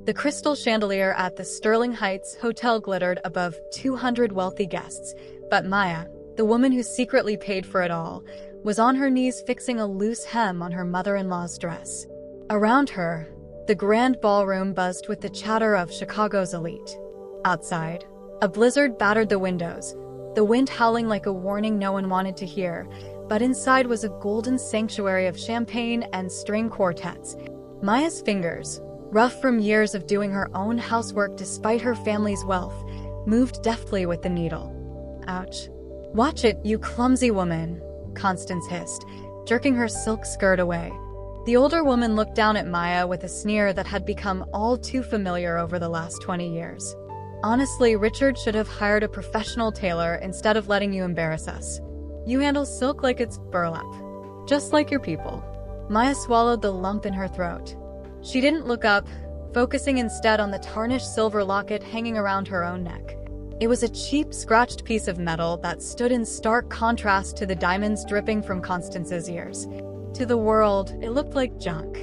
The crystal chandelier at the Sterling Heights Hotel glittered above 200 wealthy guests, but Maya, the woman who secretly paid for it all, was on her knees fixing a loose hem on her mother-in-law's dress. Around her, the grand ballroom buzzed with the chatter of Chicago's elite. Outside, a blizzard battered the windows, the wind howling like a warning no one wanted to hear, but inside was a golden sanctuary of champagne and string quartets. Maya's fingers, rough from years of doing her own housework despite her family's wealth, moved deftly with the needle. Ouch. "Watch it, you clumsy woman," Constance hissed, jerking her silk skirt away. The older woman looked down at Maya with a sneer that had become all too familiar over the last 20 years. "Honestly, Richard should have hired a professional tailor instead of letting you embarrass us. You handle silk like it's burlap. Just like your people." Maya swallowed the lump in her throat. She didn't look up, focusing instead on the tarnished silver locket hanging around her own neck. It was a cheap, scratched piece of metal that stood in stark contrast to the diamonds dripping from Constance's ears. To the world, it looked like junk.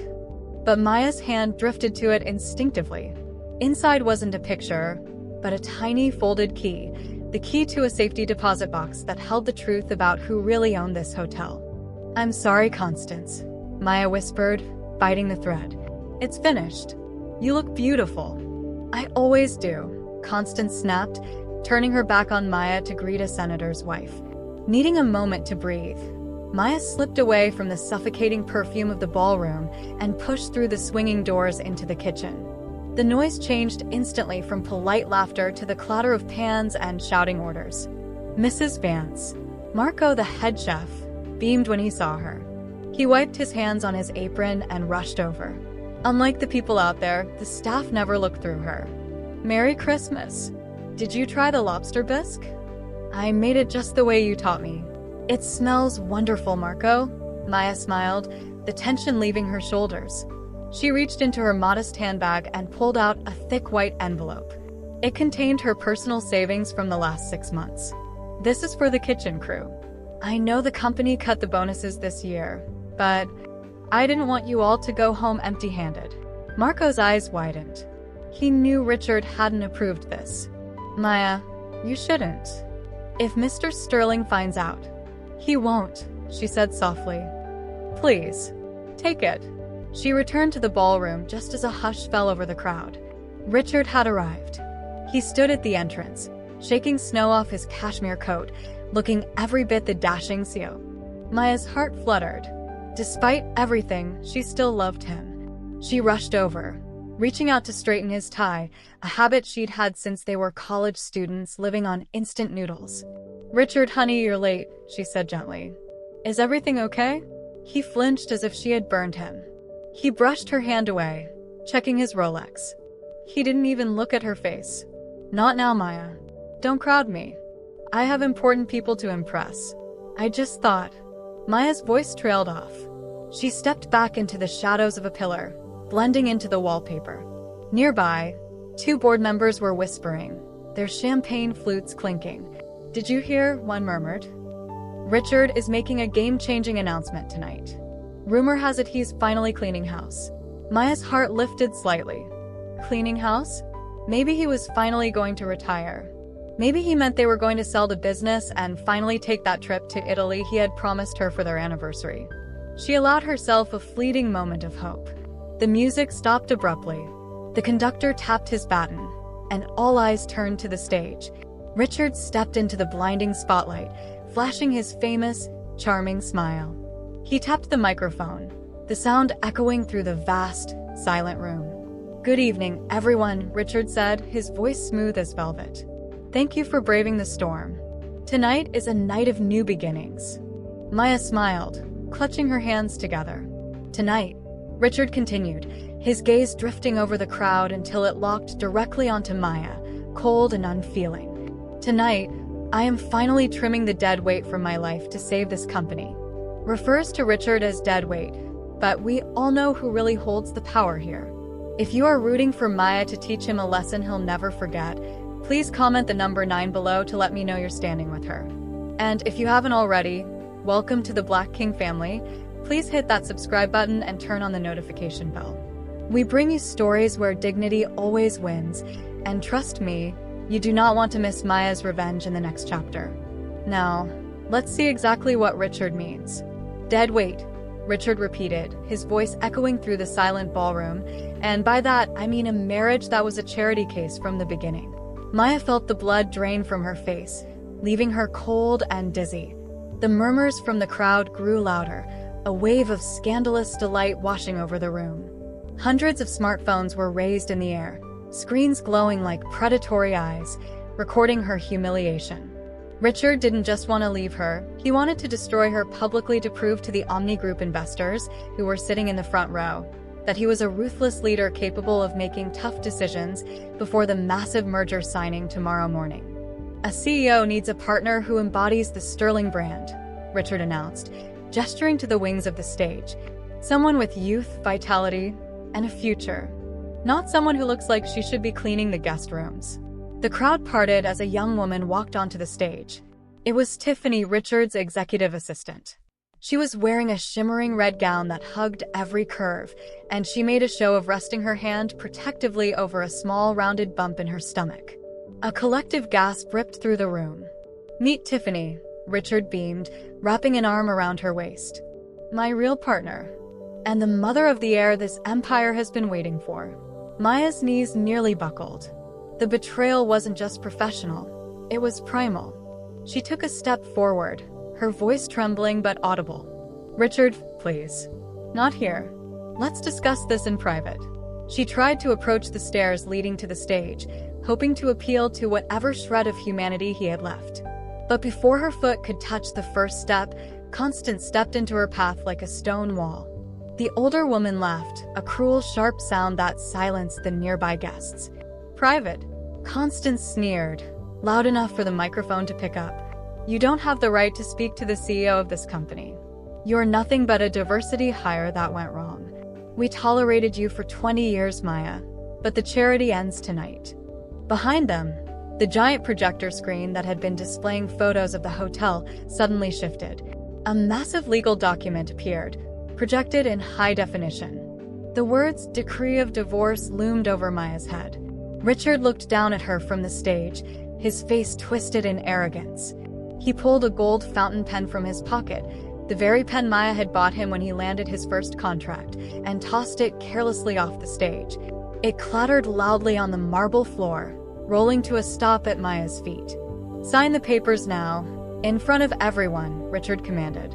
But Maya's hand drifted to it instinctively. Inside wasn't a picture, but a tiny folded key, the key to a safety deposit box that held the truth about who really owned this hotel. "I'm sorry, Constance," Maya whispered, biting the thread. "It's finished. You look beautiful." "I always do," Constance snapped, turning her back on Maya to greet a senator's wife. Needing a moment to breathe, Maya slipped away from the suffocating perfume of the ballroom and pushed through the swinging doors into the kitchen. The noise changed instantly from polite laughter to the clatter of pans and shouting orders. "Mrs. Vance." Marco, the head chef, beamed when he saw her. He wiped his hands on his apron and rushed over. Unlike the people out there, the staff never looked through her. "Merry Christmas. Did you try the lobster bisque? I made it just the way you taught me." "It smells wonderful, Marco." Maya smiled, the tension leaving her shoulders. She reached into her modest handbag and pulled out a thick white envelope. It contained her personal savings from the last 6 months. "This is for the kitchen crew. I know the company cut the bonuses this year, but I didn't want you all to go home empty-handed." Marco's eyes widened. He knew Richard hadn't approved this. "Maya, you shouldn't. If Mr. Sterling finds out." "He won't," she said softly. "Please, take it." She returned to the ballroom just as a hush fell over the crowd. Richard had arrived. He stood at the entrance, shaking snow off his cashmere coat, looking every bit the dashing CEO. Maya's heart fluttered. Despite everything, she still loved him. She rushed over, reaching out to straighten his tie, a habit she'd had since they were college students living on instant noodles. "Richard, honey, you're late," she said gently. "Is everything okay?" He flinched as if she had burned him. He brushed her hand away, checking his Rolex. He didn't even look at her face. "Not now, Maya. Don't crowd me. I have important people to impress. I just thought." Maya's voice trailed off. She stepped back into the shadows of a pillar, blending into the wallpaper. Nearby, 2 board members were whispering, their champagne flutes clinking. "Did you hear?" one murmured. "Richard is making a game-changing announcement tonight. Rumor has it he's finally cleaning house." Maya's heart lifted slightly. Cleaning house? Maybe he was finally going to retire. Maybe he meant they were going to sell the business and finally take that trip to Italy he had promised her for their anniversary. She allowed herself a fleeting moment of hope. The music stopped abruptly. The conductor tapped his baton, and all eyes turned to the stage. Richard stepped into the blinding spotlight, flashing his famous, charming smile. He tapped the microphone, the sound echoing through the vast, silent room. "Good evening, everyone," Richard said, his voice smooth as velvet. "Thank you for braving the storm. Tonight is a night of new beginnings." Maya smiled, clutching her hands together. "Tonight," Richard continued, his gaze drifting over the crowd until it locked directly onto Maya, cold and unfeeling. "Tonight, I am finally trimming the dead weight from my life to save this company." Refers to Richard as dead weight, but we all know who really holds the power here. If you are rooting for Maya to teach him a lesson he'll never forget, please comment the number 9 below to let me know you're standing with her. And if you haven't already, welcome to the Black King family. Please hit that subscribe button and turn on the notification bell. We bring you stories where dignity always wins, and trust me, you do not want to miss Maya's revenge in the next chapter. Now, let's see exactly what Richard means. Dead weight, Richard repeated, his voice echoing through the silent ballroom, and by that, I mean a marriage that was a charity case from the beginning. Maya felt the blood drain from her face, leaving her cold and dizzy. The murmurs from the crowd grew louder, a wave of scandalous delight washing over the room. Hundreds of smartphones were raised in the air, screens glowing like predatory eyes, recording her humiliation. Richard didn't just want to leave her, he wanted to destroy her publicly to prove to the Omni Group investors, who were sitting in the front row, that he was a ruthless leader capable of making tough decisions before the massive merger signing tomorrow morning. A CEO needs a partner who embodies the Sterling brand, Richard announced, gesturing to the wings of the stage. Someone with youth, vitality, and a future. Not someone who looks like she should be cleaning the guest rooms. The crowd parted as a young woman walked onto the stage. It was Tiffany, Richard's executive assistant. She was wearing a shimmering red gown that hugged every curve, and she made a show of resting her hand protectively over a small rounded bump in her stomach. A collective gasp ripped through the room. "Meet Tiffany," Richard beamed, wrapping an arm around her waist. "My real partner. And the mother of the heir this empire has been waiting for." Maya's knees nearly buckled. The betrayal wasn't just professional, it was primal. She took a step forward, her voice trembling but audible. "Richard, please. Not here. Let's discuss this in private." She tried to approach the stairs leading to the stage, hoping to appeal to whatever shred of humanity he had left. But before her foot could touch the first step, Constance stepped into her path like a stone wall. The older woman laughed, a cruel, sharp sound that silenced the nearby guests. "Private," Constance sneered, loud enough for the microphone to pick up. "You don't have the right to speak to the CEO of this company. You're nothing but a diversity hire that went wrong. We tolerated you for 20 years, Maya, but the charity ends tonight." Behind them, the giant projector screen that had been displaying photos of the hotel suddenly shifted. A massive legal document appeared, projected in high definition. The words "Decree of Divorce" loomed over Maya's head. Richard looked down at her from the stage, his face twisted in arrogance. He pulled a gold fountain pen from his pocket, the very pen Maya had bought him when he landed his first contract, and tossed it carelessly off the stage. It clattered loudly on the marble floor, rolling to a stop at Maya's feet. "Sign the papers now, in front of everyone," Richard commanded.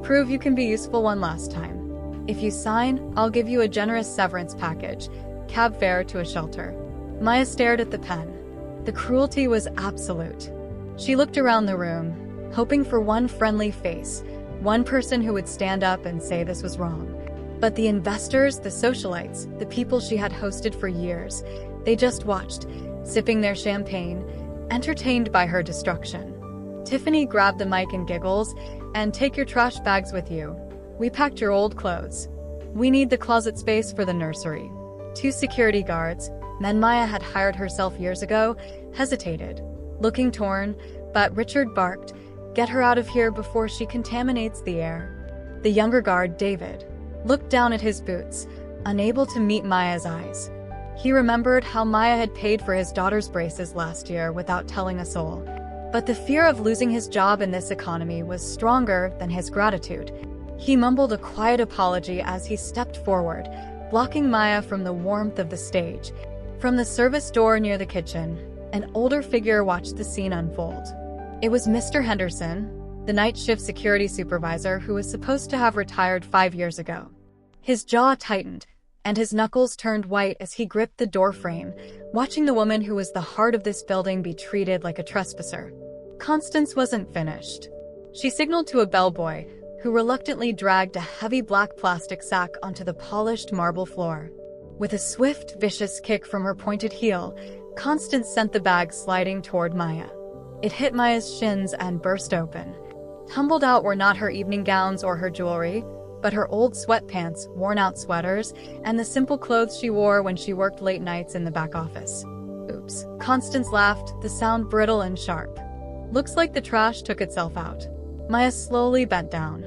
"Prove you can be useful one last time. If you sign, I'll give you a generous severance package, cab fare to a shelter." Maya stared at the pen. The cruelty was absolute. She looked around the room, hoping for one friendly face, one person who would stand up and say this was wrong. But the investors, the socialites, the people she had hosted for years, they just watched, sipping their champagne, entertained by her destruction. Tiffany grabbed the mic and giggles, "And take your trash bags with you. We packed your old clothes. We need the closet space for the nursery." Two security guards, men Maya had hired herself years ago, hesitated, looking torn, but Richard barked, "Get her out of here before she contaminates the air." The younger guard, David, looked down at his boots, unable to meet Maya's eyes. He remembered how Maya had paid for his daughter's braces last year without telling a soul. But the fear of losing his job in this economy was stronger than his gratitude. He mumbled a quiet apology as he stepped forward, blocking Maya from the warmth of the stage. From the service door near the kitchen, an older figure watched the scene unfold. It was Mr. Henderson, the night shift security supervisor who was supposed to have retired 5 years ago. His jaw tightened, and his knuckles turned white as he gripped the doorframe, watching the woman who was the heart of this building be treated like a trespasser. Constance wasn't finished. She signaled to a bellboy, who reluctantly dragged a heavy black plastic sack onto the polished marble floor. With a swift, vicious kick from her pointed heel, Constance sent the bag sliding toward Maya. It hit Maya's shins and burst open. Tumbled out were not her evening gowns or her jewelry, but her old sweatpants, worn-out sweaters, and the simple clothes she wore when she worked late nights in the back office. Oops. Constance laughed, the sound brittle and sharp. "Looks like the trash took itself out." Maya slowly bent down.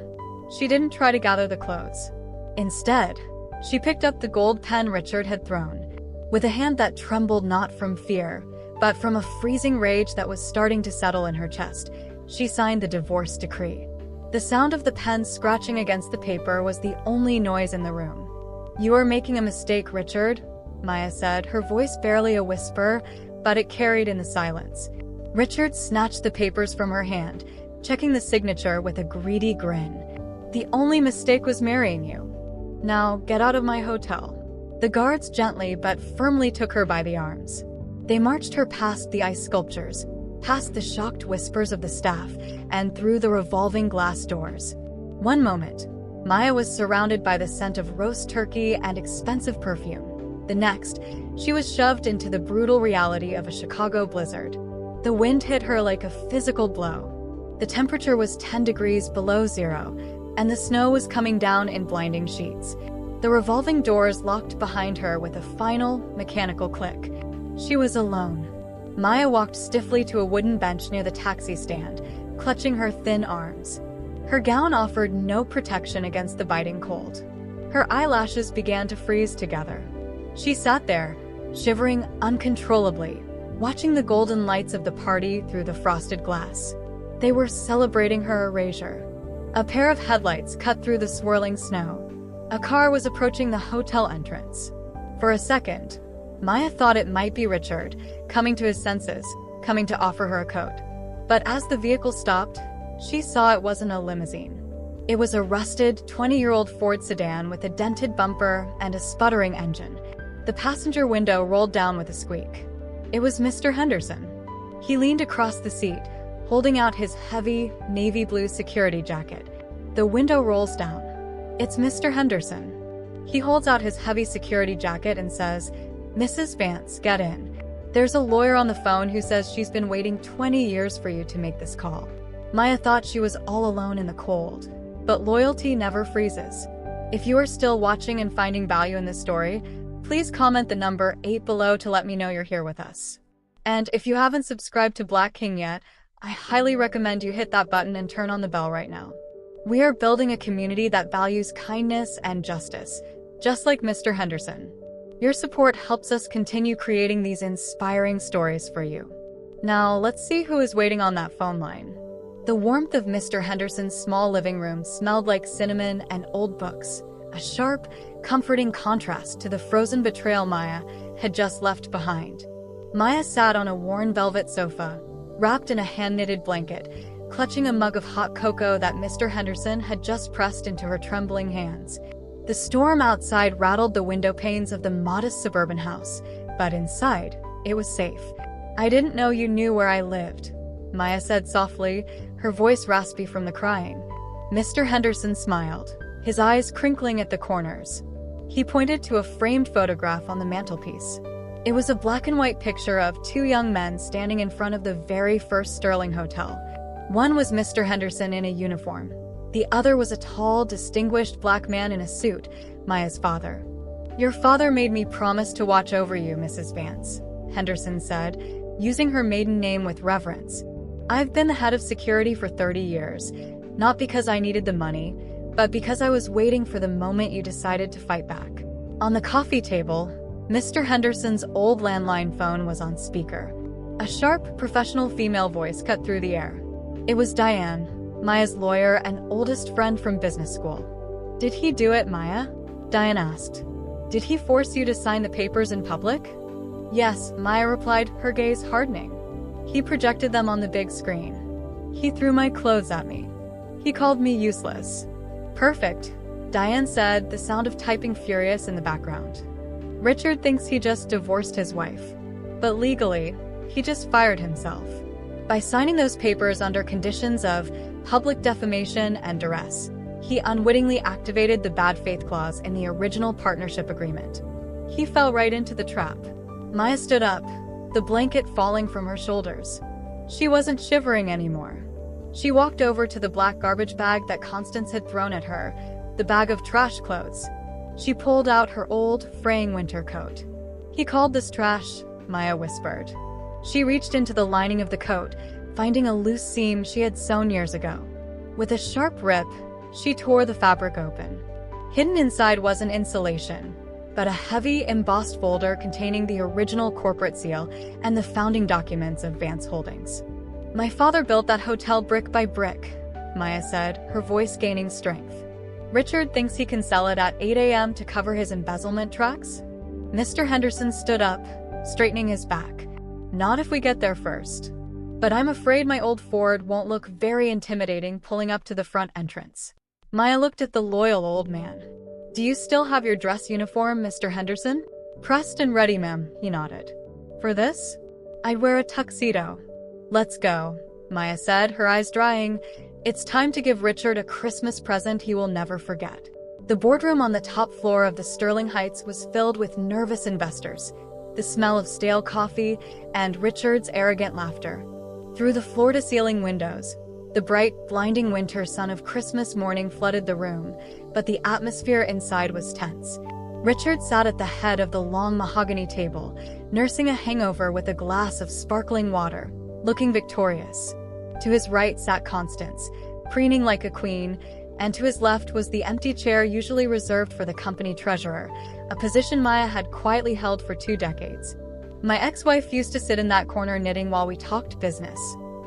She didn't try to gather the clothes. Instead, She picked up the gold pen Richard had thrown. With a hand that trembled not from fear, but from a freezing rage that was starting to settle in her chest, she signed the divorce decree. The sound of the pen scratching against the paper was the only noise in the room. "You are making a mistake, Richard," Maya said, her voice barely a whisper, but it carried in the silence. Richard snatched the papers from her hand, checking the signature with a greedy grin. "The only mistake was marrying you. Now, get out of my hotel." The guards gently but firmly took her by the arms. They marched her past the ice sculptures, past the shocked whispers of the staff, and through the revolving glass doors. One moment, Maya was surrounded by the scent of roast turkey and expensive perfume. The next, she was shoved into the brutal reality of a Chicago blizzard. The wind hit her like a physical blow. The temperature was 10 degrees below zero, and the snow was coming down in blinding sheets. The revolving doors locked behind her with a final, mechanical click. She was alone. Maya walked stiffly to a wooden bench near the taxi stand, clutching her thin arms. Her gown offered no protection against the biting cold. Her eyelashes began to freeze together. She sat there, shivering uncontrollably, watching the golden lights of the party through the frosted glass. They were celebrating her erasure. A pair of headlights cut through the swirling snow. A car was approaching the hotel entrance. For a second, Maya thought it might be Richard, coming to his senses, coming to offer her a coat. But as the vehicle stopped, she saw it wasn't a limousine. It was a rusted, 20-year-old Ford sedan with a dented bumper and a sputtering engine. The passenger window rolled down with a squeak. It was Mr. Henderson. He leaned across the seat, holding out his heavy, navy blue security jacket. The window rolls down. "It's Mr. Henderson." He holds out his heavy security jacket and says, "Mrs. Vance, get in. There's a lawyer on the phone who says she's been waiting 20 years for you to make this call." Maya thought she was all alone in the cold. But loyalty never freezes. If you are still watching and finding value in this story, please comment the number 8 below to let me know you're here with us. And if you haven't subscribed to Black King yet, I highly recommend you hit that button and turn on the bell right now. We are building a community that values kindness and justice, just like Mr. Henderson. Your support helps us continue creating these inspiring stories for you. Now, let's see who is waiting on that phone line. The warmth of Mr. Henderson's small living room smelled like cinnamon and old books, a sharp, comforting contrast to the frozen betrayal Maya had just left behind. Maya sat on a worn velvet sofa, wrapped in a hand-knitted blanket, clutching a mug of hot cocoa that Mr. Henderson had just pressed into her trembling hands. The storm outside rattled the window panes of the modest suburban house, but inside, it was safe. "I didn't know you knew where I lived," Maya said softly, her voice raspy from the crying. Mr. Henderson smiled, his eyes crinkling at the corners. He pointed to a framed photograph on the mantelpiece. It was a black-and-white picture of 2 young men standing in front of the very first Sterling Hotel. One was Mr. Henderson in a uniform. The other was a tall, distinguished black man in a suit, Maya's father. "Your father made me promise to watch over you, Mrs. Vance," Henderson said, using her maiden name with reverence. "I've been the head of security for 30 years, not because I needed the money, but because I was waiting for the moment you decided to fight back." On the coffee table, Mr. Henderson's old landline phone was on speaker. A sharp, professional female voice cut through the air. It was Diane, Maya's lawyer and oldest friend from business school. "Did he do it, Maya?" Diane asked. "Did he force you to sign the papers in public?" "Yes," Maya replied, her gaze hardening. "He projected them on the big screen. He threw my clothes at me. He called me useless." "Perfect," Diane said, the sound of typing furious in the background. "Richard thinks he just divorced his wife. But legally, he just fired himself. By signing those papers under conditions of public defamation and duress, he unwittingly activated the bad faith clause in the original partnership agreement. He fell right into the trap." Maya stood up, the blanket falling from her shoulders. She wasn't shivering anymore. She walked over to the black garbage bag that Constance had thrown at her, the bag of trash clothes. She pulled out her old, fraying winter coat. "He called this trash," Maya whispered. She reached into the lining of the coat, finding a loose seam she had sewn years ago. With a sharp rip, she tore the fabric open. Hidden inside wasn't insulation, but a heavy, embossed folder containing the original corporate seal and the founding documents of Vance Holdings. "My father built that hotel brick by brick," Maya said, her voice gaining strength. "Richard thinks he can sell it at 8 a.m. to cover his embezzlement tracks?" Mr. Henderson stood up, straightening his back. "Not if we get there first. But I'm afraid my old Ford won't look very intimidating pulling up to the front entrance." Maya looked at the loyal old man. "Do you still have your dress uniform, Mr. Henderson?" "Pressed and ready, ma'am," he nodded. "For this? I'd wear a tuxedo." "Let's go," Maya said, her eyes drying. "It's time to give Richard a Christmas present he will never forget." The boardroom on the top floor of the Sterling Heights was filled with nervous investors, the smell of stale coffee, and Richard's arrogant laughter. Through the floor-to-ceiling windows, the bright, blinding winter sun of Christmas morning flooded the room, but the atmosphere inside was tense. Richard sat at the head of the long mahogany table, nursing a hangover with a glass of sparkling water, looking victorious. To his right sat Constance, preening like a queen, and to his left was the empty chair usually reserved for the company treasurer, a position Maya had quietly held for 2 decades. "My ex-wife used to sit in that corner knitting while we talked business,"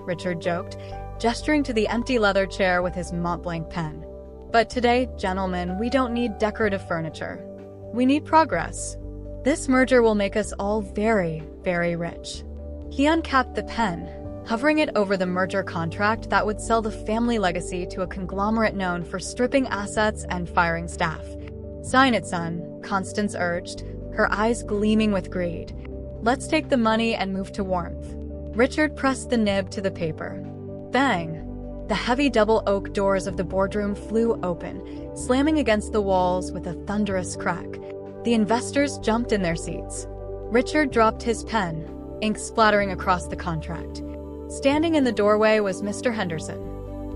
Richard joked, gesturing to the empty leather chair with his Montblanc pen. "But today, gentlemen, we don't need decorative furniture. We need progress. This merger will make us all very, very rich." He uncapped the pen, hovering it over the merger contract that would sell the family legacy to a conglomerate known for stripping assets and firing staff. "Sign it, son," Constance urged, her eyes gleaming with greed. "Let's take the money and move to warmth." Richard pressed the nib to the paper. Bang! The heavy double oak doors of the boardroom flew open, slamming against the walls with a thunderous crack. The investors jumped in their seats. Richard dropped his pen, ink splattering across the contract. Standing in the doorway was Mr. Henderson.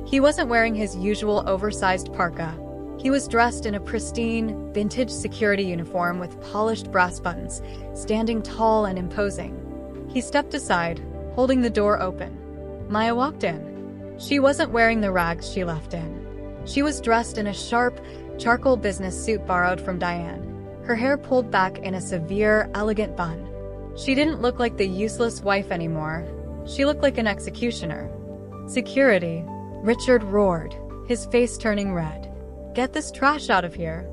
He wasn't wearing his usual oversized parka. He was dressed in a pristine, vintage security uniform with polished brass buttons, standing tall and imposing. He stepped aside, holding the door open. Maya walked in. She wasn't wearing the rags she left in. She was dressed in a sharp, charcoal business suit borrowed from Diane, her hair pulled back in a severe, elegant bun. She didn't look like the useless wife anymore. She looked like an executioner. "Security," Richard roared, his face turning red. "Get this trash out of here."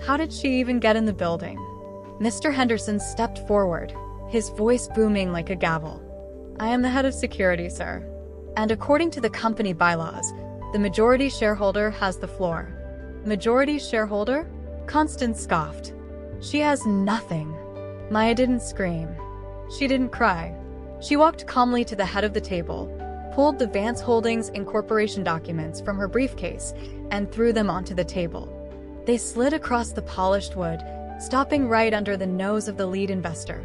How did she even get in the building? Mr. Henderson stepped forward, his voice booming like a gavel. "I am the head of security, sir. And according to the company bylaws, the majority shareholder has the floor." "Majority shareholder?" Constance scoffed. "She has nothing." Maya didn't scream. She didn't cry. She walked calmly to the head of the table, pulled the Vance Holdings Incorporation documents from her briefcase, and threw them onto the table. They slid across the polished wood, stopping right under the nose of the lead investor.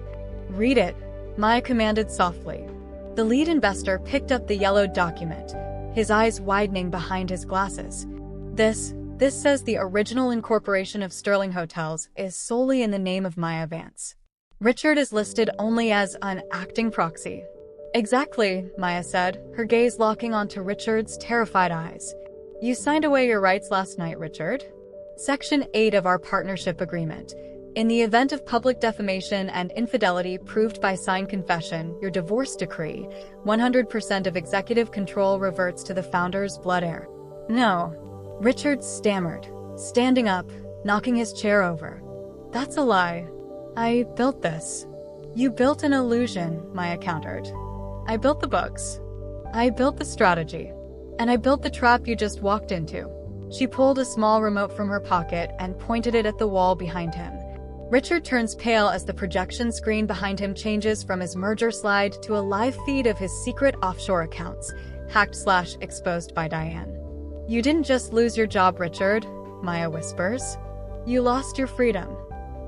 "Read it," Maya commanded softly. The lead investor picked up the yellowed document, his eyes widening behind his glasses. This says the original incorporation of Sterling Hotels is solely in the name of Maya Vance. Richard is listed only as an acting proxy." "Exactly," Maya said, her gaze locking onto Richard's terrified eyes. "You signed away your rights last night, Richard. Section 8 of our partnership agreement. In the event of public defamation and infidelity proved by signed confession, your divorce decree, 100% of executive control reverts to the founder's blood heir." "No," Richard stammered, standing up, knocking his chair over. "That's a lie. I built this." "You built an illusion," Maya countered. "I built the books. I built the strategy. And I built the trap you just walked into." She pulled a small remote from her pocket and pointed it at the wall behind him. Richard turns pale as the projection screen behind him changes from his merger slide to a live feed of his secret offshore accounts, hacked/exposed by Diane. "You didn't just lose your job, Richard," Maya whispers. "You lost your freedom."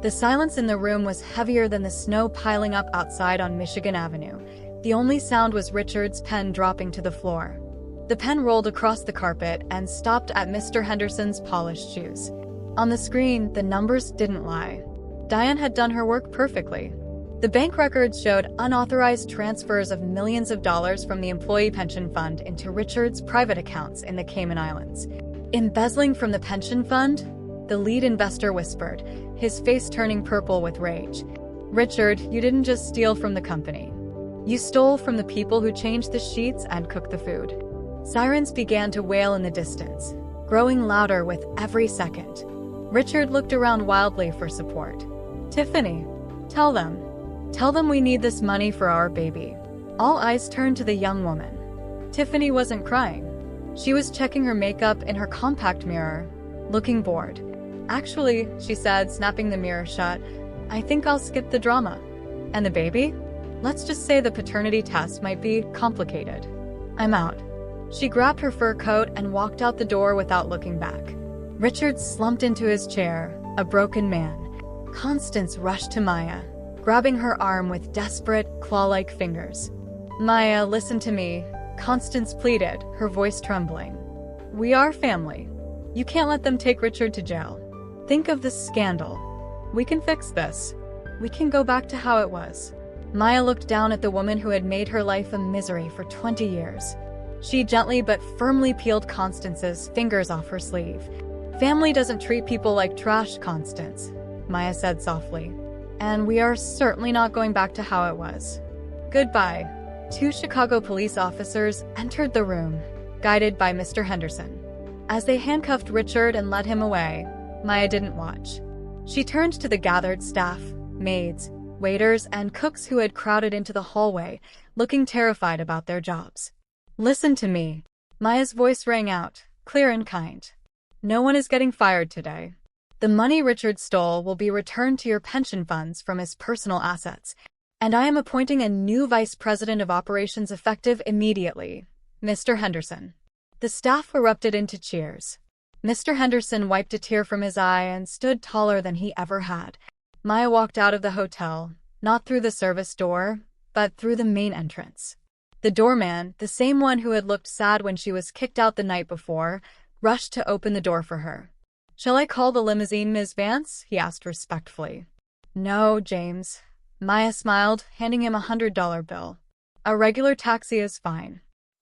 The silence in the room was heavier than the snow piling up outside on Michigan Avenue. The only sound was Richard's pen dropping to the floor. The pen rolled across the carpet and stopped at Mr. Henderson's polished shoes. On the screen, the numbers didn't lie. Diane had done her work perfectly. The bank records showed unauthorized transfers of millions of dollars from the employee pension fund into Richard's private accounts in the Cayman Islands. Embezzling from the pension fund? the lead investor whispered, his face turning purple with rage. "Richard, you didn't just steal from the company. You stole from the people who changed the sheets and cooked the food." Sirens began to wail in the distance, growing louder with every second. Richard looked around wildly for support. "Tiffany, tell them. Tell them we need this money for our baby." All eyes turned to the young woman. Tiffany wasn't crying. She was checking her makeup in her compact mirror, looking bored. "Actually," she said, snapping the mirror shut, "I think I'll skip the drama." "And the baby? Let's just say the paternity test might be complicated. I'm out." She grabbed her fur coat and walked out the door without looking back. Richard slumped into his chair, a broken man. Constance rushed to Maya, grabbing her arm with desperate, claw-like fingers. "Maya, listen to me," Constance pleaded, her voice trembling. "We are family. You can't let them take Richard to jail. Think of the scandal. We can fix this. We can go back to how it was." Maya looked down at the woman who had made her life a misery for 20 years. She gently but firmly peeled Constance's fingers off her sleeve. "Family doesn't treat people like trash, Constance," Maya said softly. "And we are certainly not going back to how it was. Goodbye." Two Chicago police officers entered the room, guided by Mr. Henderson. As they handcuffed Richard and led him away, Maya didn't watch. She turned to the gathered staff, maids, waiters, and cooks who had crowded into the hallway, looking terrified about their jobs. "Listen to me." Maya's voice rang out, clear and kind. "No one is getting fired today. The money Richard stole will be returned to your pension funds from his personal assets, and I am appointing a new vice president of operations effective immediately, Mr. Henderson." The staff erupted into cheers. Mr. Henderson wiped a tear from his eye and stood taller than he ever had. Maya walked out of the hotel, not through the service door, but through the main entrance. The doorman, the same one who had looked sad when she was kicked out the night before, rushed to open the door for her. "Shall I call the limousine, Ms. Vance?" he asked respectfully. "No, James." Maya smiled, handing him $100 bill. "A regular taxi is fine.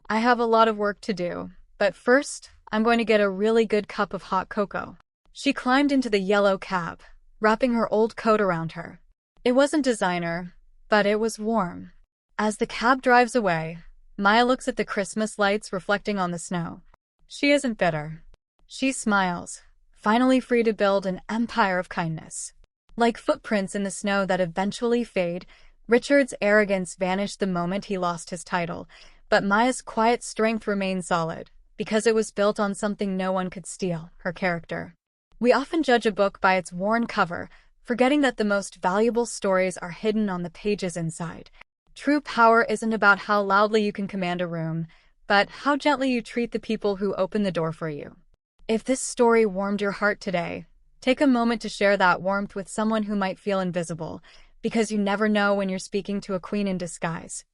I have a lot of work to do, but first, I'm going to get a really good cup of hot cocoa." She climbed into the yellow cab, wrapping her old coat around her. It wasn't designer, but it was warm. As the cab drives away, Maya looks at the Christmas lights reflecting on the snow. She isn't bitter. She smiles, finally free to build an empire of kindness. Like footprints in the snow that eventually fade, Richard's arrogance vanished the moment he lost his title, but Maya's quiet strength remained solid, because it was built on something no one could steal, her character. We often judge a book by its worn cover, forgetting that the most valuable stories are hidden on the pages inside. True power isn't about how loudly you can command a room, but how gently you treat the people who open the door for you. If this story warmed your heart today, take a moment to share that warmth with someone who might feel invisible, because you never know when you're speaking to a queen in disguise.